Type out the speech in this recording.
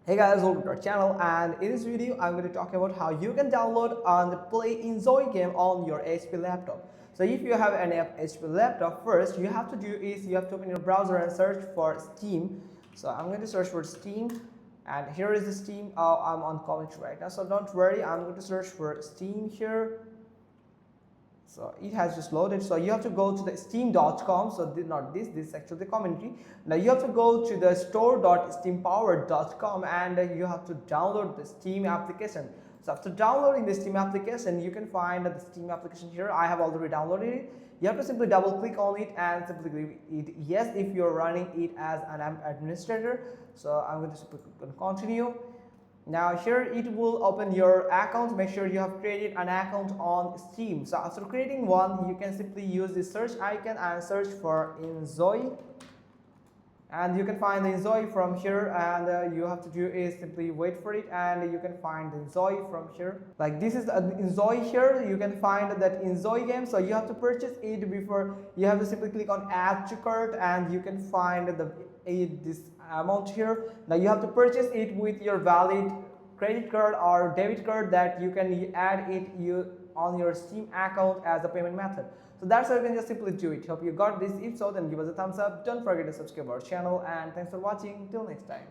Hey guys, welcome to our channel, and in this video I'm going to talk about how you can download and play InZOI game on your HP laptop. So if you have an HP laptop, first you have to do is you have to open your browser and search for Steam. So I'm going to search for Steam, and here is the Steam. I'm on college right now, so don't worry, I'm going to search for Steam here. So it has just loaded. So you have to go to the steam.com. So not this is actually the commentary. Now you have to go to the store.steampower.com and you have to download the Steam application. So after downloading the Steam application, you can find the Steam application here. I have already downloaded it. You have to simply double click on it and simply click it yes if you're running it as an administrator. So I'm going to simply continue. Now here it will open your account. Make sure you have created an account on Steam. So after creating one, you can simply use the search icon and search for InZOI, and you can find the InZOI from here, and you have to do is simply wait for it, and you can find the InZOI from here. Like this is the InZOI here. You can find that InZOI game. So you have to purchase it before. You have to simply click on add to cart, and you can find this amount here. Now you have to purchase it with your valid credit card or debit card that you can add it on your Steam account as a payment method. So that's how you can just simply do it. Hope you got this. If so, then give us a thumbs up. Don't forget to subscribe our channel, and thanks for watching. Till next time.